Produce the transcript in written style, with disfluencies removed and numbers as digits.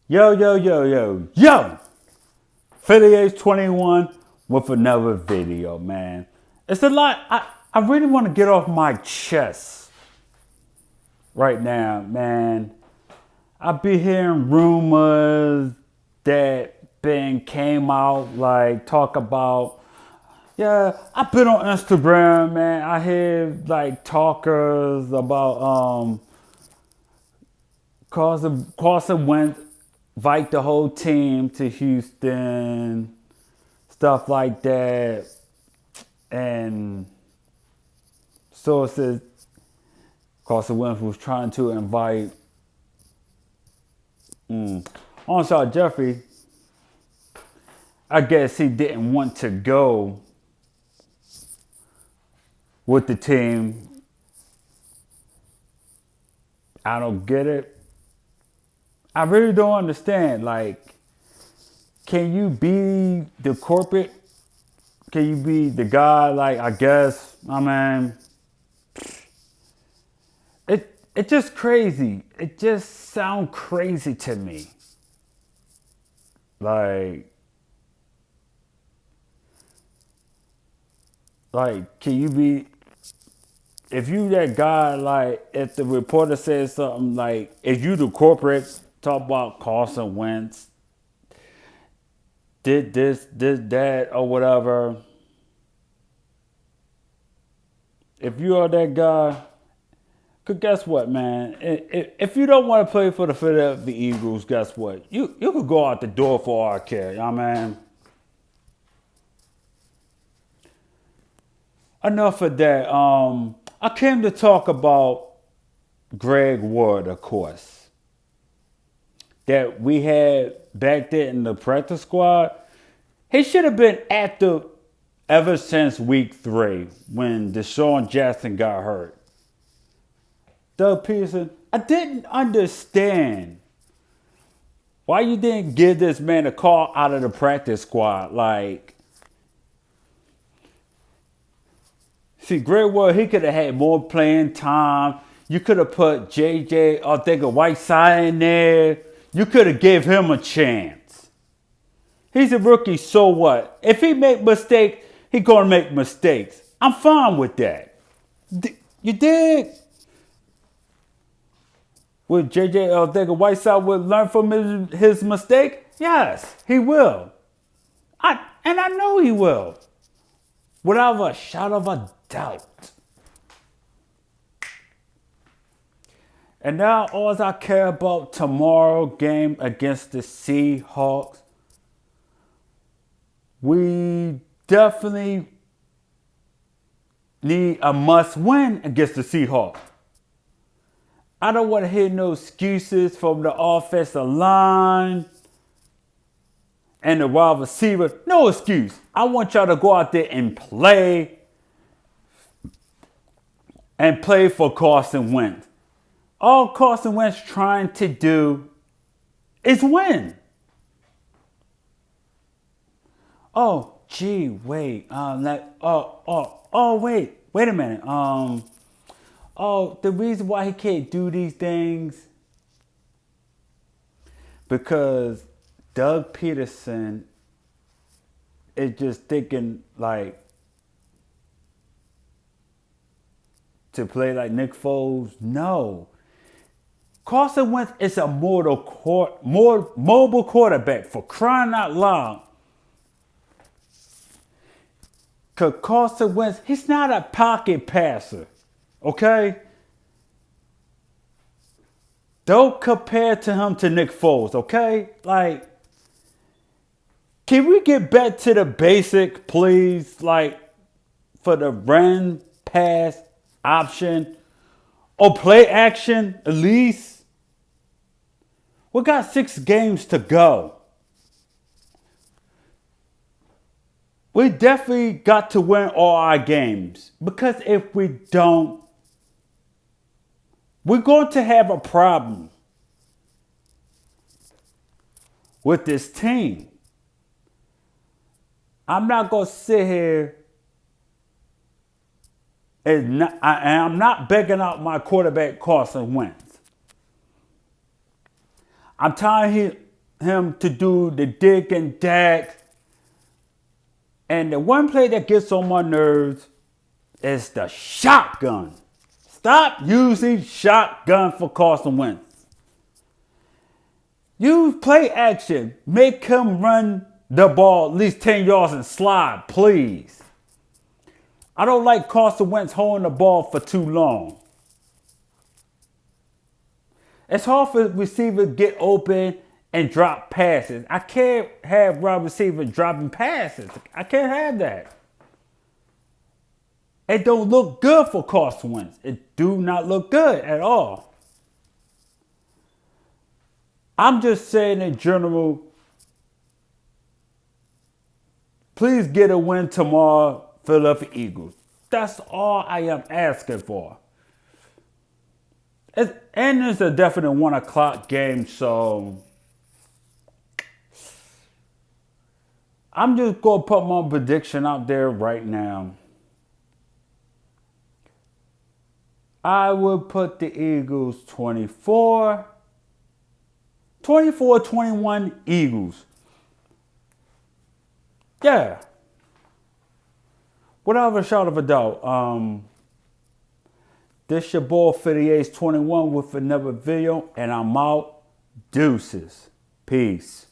Yo, yo, yo, yo, yo! 5821 with another video, man. It's a lot. I really want to get off my chest right now, man. I be hearing rumors that been came out, like, talk about, yeah, I've been on Instagram, man. I hear, like, talkers about, Carson Wentz invite the whole team to Houston, stuff like that. And sources, Carson Wentz was trying to invite Onshaw Jeffrey. I guess he didn't want to go with the team. I don't get it. I really don't understand. Like, can you be the corporate? Can you be the guy? Like, I guess, I mean, it's just crazy. It just sounds crazy to me. Like, can you be? If you that guy, like, if the reporter says something like, if you the corporate, talk about Carson Wentz, did this, that, or whatever. If you are that guy, cause guess what, man? If you don't want to play for the Philadelphia Eagles, guess what? You could go out the door for our care, you know what I mean? Enough of that. I came to talk about Greg Ward, of course, that we had back there in the practice squad. He should have been active ever since week 3 when Deshaun Jackson got hurt. Doug Peterson, I didn't understand why you didn't give this man a call out of the practice squad. Like, see, Greg Ward, he could have had more playing time. You could have put JJ, I think, a Whiteside in there. You could have gave him a chance. He's a rookie, so what? If he make mistakes, he gonna make mistakes. I'm fine with that. You dig? Would JJ Whiteside would learn from his mistake? Yes, he will. I know he will. Without a shadow of a doubt. And now all I care about tomorrow game against the Seahawks. We definitely need a must win against the Seahawks. I don't want to hear no excuses from the offensive line and the wide receiver. No excuse. I want y'all to go out there and play for Carson Wentz. All Carson Wentz trying to do is win. Oh, gee, wait. Wait a minute. The reason why he can't do these things because Doug Peterson is just thinking like to play like Nick Foles. No. Carson Wentz is a more mobile quarterback, for crying out loud. Because Carson Wentz, he's not a pocket passer. Okay? Don't compare to him to Nick Foles, okay? Like, can we get back to the basic, please? Like, for the run, pass, option, or play action, at least. We got 6 games to go. We definitely got to win all our games. Because if we don't, we're going to have a problem with this team. I'm not going to sit here and I'm not begging out my quarterback Carson Wentz. I'm tired him to do the dig and dack. And the one play that gets on my nerves is the shotgun. Stop using shotgun for Carson Wentz. Use play action. Make him run the ball at least 10 yards and slide, please. I don't like Carson Wentz holding the ball for too long. It's hard for receivers to get open and drop passes. I can't have wide receivers dropping passes. I can't have that. It don't look good for Carson Wentz. It do not look good at all. I'm just saying in general, please get a win tomorrow, Philadelphia Eagles. That's all I am asking for. And it's a definite 1 o'clock game, so I'm just going to put my prediction out there right now. I would put the Eagles 24-21 Eagles. Yeah. Without a shadow of a doubt. This your boy 5821 with another video, and I'm out. Deuces. Peace.